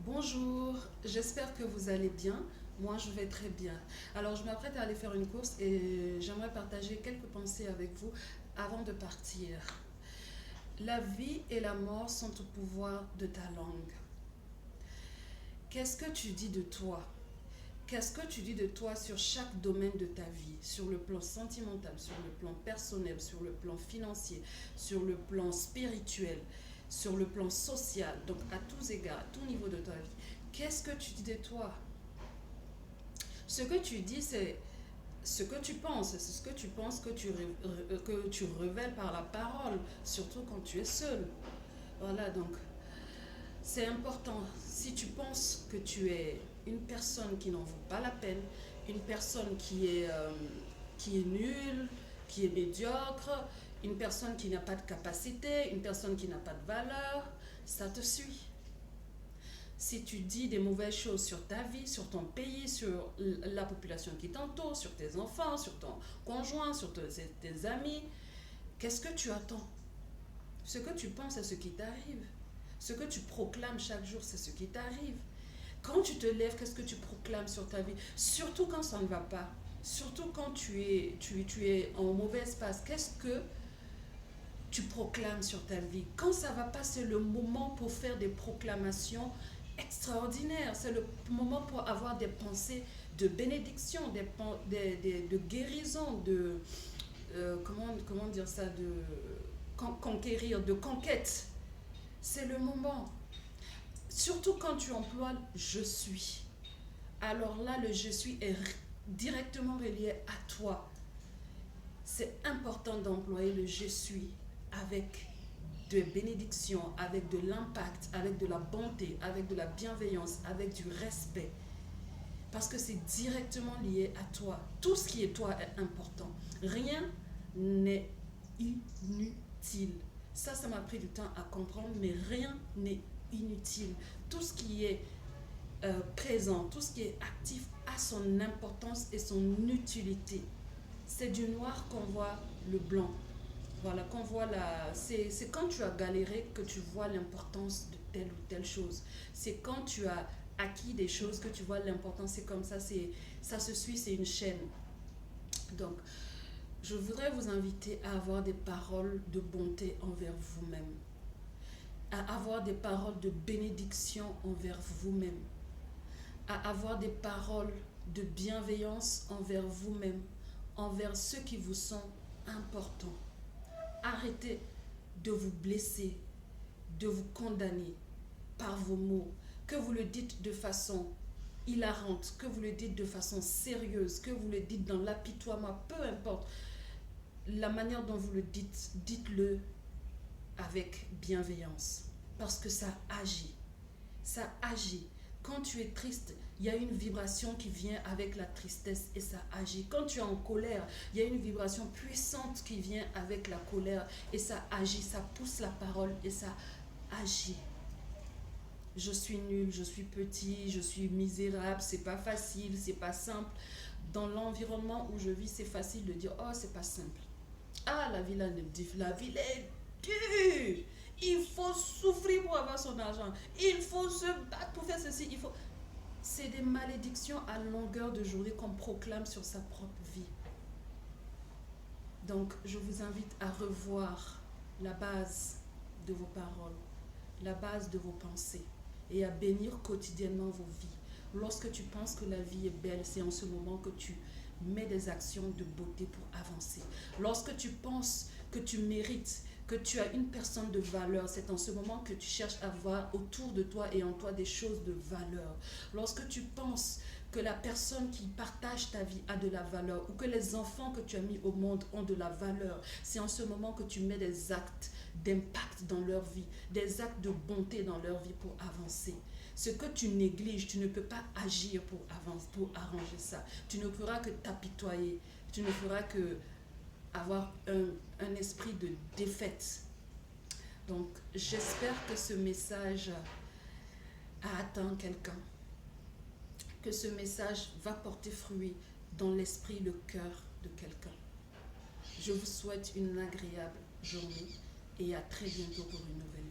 Bonjour, j'espère que vous allez bien. Moi, je vais très bien. Alors, je m'apprête à aller faire une course et j'aimerais partager quelques pensées avec vous avant de partir. La vie et la mort sont au pouvoir de ta langue. Qu'est-ce que tu dis de toi? Qu'est-ce que tu dis de toi sur chaque domaine de ta vie? Sur le plan sentimental, sur le plan personnel, sur le plan financier, sur le plan spirituel, sur le plan social, donc à tous égards, à tout niveau de ta vie. Qu'est-ce que tu dis de toi? Ce que tu dis, c'est ce que tu penses, c'est ce que tu penses que tu révèles par la parole, surtout quand tu es seul. Voilà, donc c'est important. Si tu penses que tu es une personne qui n'en vaut pas la peine, une personne qui est nulle, qui est médiocre, une personne qui n'a pas de capacité, une personne qui n'a pas de valeur, ça te suit. Si tu dis des mauvaises choses sur ta vie, sur ton pays, sur la population qui t'entoure, sur tes enfants, sur ton conjoint, sur tes amis, qu'est-ce que tu attends? Ce que tu penses, c'est ce qui t'arrive. Ce que tu proclames chaque jour, c'est ce qui t'arrive. Quand tu te lèves, qu'est-ce que tu proclames sur ta vie? Surtout quand ça ne va pas. Surtout quand tu es en mauvaise passe. Qu'est-ce que tu proclames sur ta vie? Quand ça ne va pas, c'est le moment pour faire des proclamations extraordinaires. C'est le moment pour avoir des pensées de bénédiction, de guérison, comment dire ça, de conquérir, de conquête. C'est le moment. Surtout quand tu emploies je suis. Alors là, le je suis est directement relié à toi. C'est important d'employer le je suis avec de bénédiction, avec de l'impact, avec de la bonté, avec de la bienveillance, avec du respect. Parce que c'est directement lié à toi. Tout ce qui est toi est important. Rien n'est inutile. Ça m'a pris du temps à comprendre, mais rien n'est inutile. Tout ce qui est présent, tout ce qui est actif a son importance et son utilité. C'est du noir qu'on voit le blanc. Voilà, qu'on voit la. C'est quand tu as galéré que tu vois l'importance de telle ou telle chose. C'est quand tu as acquis des choses que tu vois l'importance. C'est comme ça, ça se suit, c'est une chaîne. Donc, je voudrais vous inviter à avoir des paroles de bonté envers vous-même, à avoir des paroles de bénédiction envers vous-même, à avoir des paroles de bienveillance envers vous-même, envers ceux qui vous sont importants. Arrêtez de vous blesser, de vous condamner par vos mots, que vous le dites de façon hilarante, que vous le dites de façon sérieuse, que vous le dites dans l'apitoiement, peu importe la manière dont vous le dites, dites-le avec bienveillance, parce que ça agit. Ça agit. Quand tu es triste, il y a une vibration qui vient avec la tristesse et ça agit. Quand tu es en colère, il y a une vibration puissante qui vient avec la colère et ça agit, ça pousse la parole et ça agit. Je suis nul, je suis petit, je suis misérable, c'est pas facile, c'est pas simple. Dans l'environnement où je vis, c'est facile de dire oh, c'est pas simple. Ah, la vie est dure. Il faut souffrir pour avoir son argent. Il faut se battre pour faire ceci. C'est des malédictions à longueur de journée qu'on proclame sur sa propre vie. Donc, je vous invite à revoir la base de vos paroles, la base de vos pensées et à bénir quotidiennement vos vies. Lorsque tu penses que la vie est belle, c'est en ce moment que tu mets des actions de beauté pour avancer. Lorsque tu penses que tu mérites, que tu as une personne de valeur, c'est en ce moment que tu cherches à voir autour de toi et en toi des choses de valeur. Lorsque tu penses que la personne qui partage ta vie a de la valeur ou que les enfants que tu as mis au monde ont de la valeur, c'est en ce moment que tu mets des actes d'impact dans leur vie, des actes de bonté dans leur vie pour avancer. Ce que tu négliges, tu ne peux pas agir pour avancer, pour arranger ça. Tu ne feras que t'apitoyer, tu ne feras que avoir un esprit de défaite. Donc, j'espère que ce message a atteint quelqu'un, que ce message va porter fruit dans l'esprit, le cœur de quelqu'un. Je vous souhaite une agréable journée et à très bientôt pour une nouvelle.